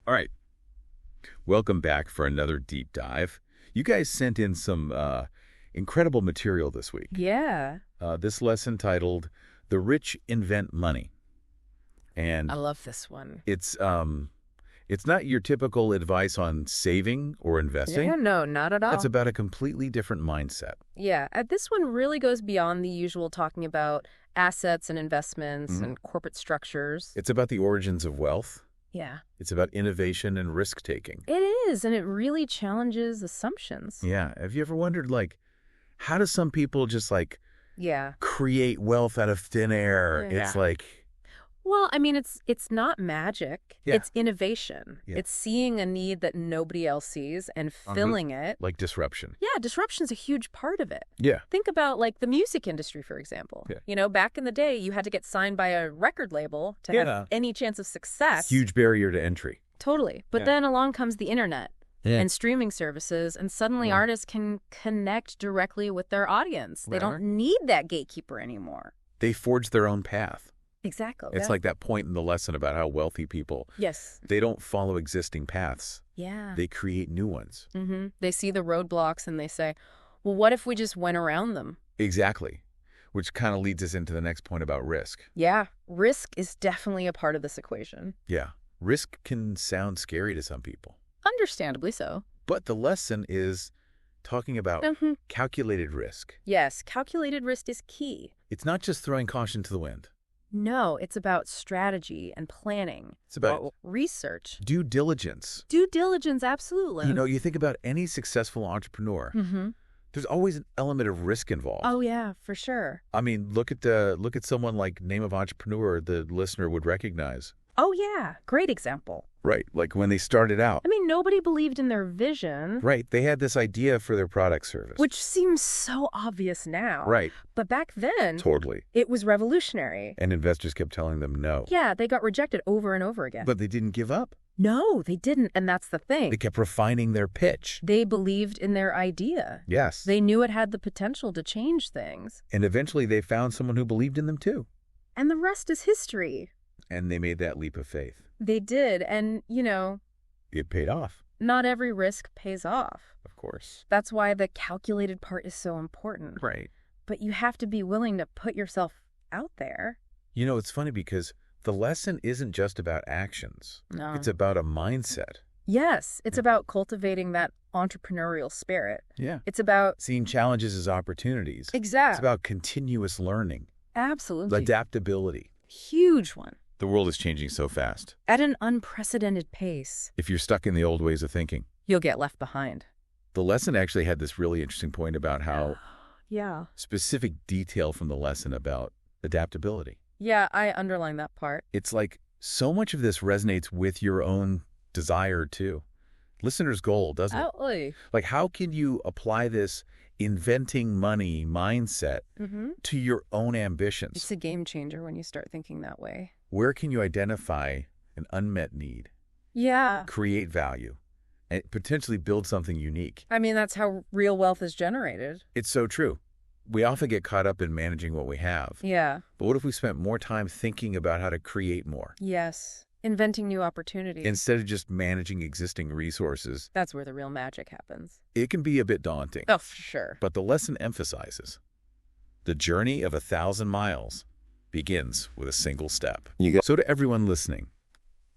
All right, welcome back for another deep dive. You guys sent in some incredible material this week. Yeah. This lesson titled "The Rich Invent Money," and I love this one. it's not your typical advice on saving or investing. Yeah, no, not at all. It's about a completely different mindset. Yeah, this one really goes beyond the usual talking about assets and investments Mhm. and corporate structures. It's about the origins of wealth. Yeah. It's about innovation and risk-taking. It is, and it really challenges assumptions. Yeah. Have you ever wondered, like, how do some people just, like, Yeah. create wealth out of thin air? Yeah. It's like, Well, I mean, it's not magic. Yeah. It's innovation. Yeah. It's seeing a need that nobody else sees and filling it. like disruption. Yeah, disruption's a huge part of it. Yeah. Think about, like, the music industry, for example. Yeah. You know, back in the day, you had to get signed by a record label to Yeah. have any chance of success. Huge barrier to entry. Totally. But Yeah. then along comes the internet Yeah. and streaming services, and suddenly Yeah. artists can connect directly with their audience. They Right. don't need that gatekeeper anymore. They forge their own path. Exactly. It's like that point in the lesson about how wealthy people, Yes. they don't follow existing paths. Yeah. They create new ones. They see the roadblocks and they say, well, what if we just went around them? Exactly. Which kind of leads us into the next point about risk. Yeah. Risk is definitely a part of this equation. Yeah. Risk can sound scary to some people. Understandably so. But the lesson is talking about calculated risk. Yes. Calculated risk is key. It's not just throwing caution to the wind. No, it's about strategy and planning. It's about research. due diligence. Due diligence, absolutely. You know, you think about any successful entrepreneur, there's always an element of risk involved. Oh, yeah, for sure. I mean, look at someone like name of entrepreneur the listener would recognize. Oh, yeah. Great example. Right, like when they started out. I mean, nobody believed in their vision. Right, they had this idea for their product service. Which seems so obvious now. Right. But back then, Totally. it was revolutionary. And investors kept telling them no. Yeah, they got rejected over and over again. But they didn't give up. No, they didn't, and that's the thing. They kept refining their pitch. They believed in their idea. Yes. They knew it had the potential to change things. And eventually they found someone who believed in them too. And the rest is history. And they made that leap of faith. They did, and, you know, It paid off, not every risk pays off. of course. That's why the calculated part is so important. Right. But you have to be willing to put yourself out there. You know, it's funny because the lesson isn't just about actions. No. It's about a mindset. Yes, it's about cultivating that entrepreneurial spirit. Yeah. It's about... Seeing challenges as opportunities. Exactly. It's about continuous learning. Absolutely. Adaptability. Huge one. The world is changing so fast. At an unprecedented pace. If you're stuck in the old ways of thinking. You'll get left behind. The lesson actually had this really interesting point about how Yeah. specific detail from the lesson about adaptability. Yeah, I underline that part. It's like so much of this resonates with your own desire too. Listener's goal, doesn't it? Absolutely. Like, how can you apply this inventing money mindset to your own ambitions? It's a game changer when you start thinking that way. Where can you identify an unmet need, Yeah. create value, and potentially build something unique? I mean, that's how real wealth is generated. It's so true. We often get caught up in managing what we have. Yeah. But what if we spent more time thinking about how to create more Yes. Inventing new opportunities. instead of just managing existing resources? That's where the real magic happens. It can be a bit daunting. Oh, for sure. But the lesson emphasizes the journey of 1,000 miles begins with a single step. So to everyone listening,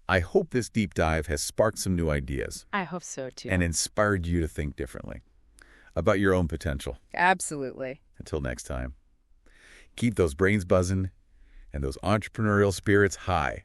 I hope this deep dive has sparked some new ideas I hope so, too. and inspired you to think differently about your own potential. Absolutely. Until next time, keep those brains buzzing and those entrepreneurial spirits high.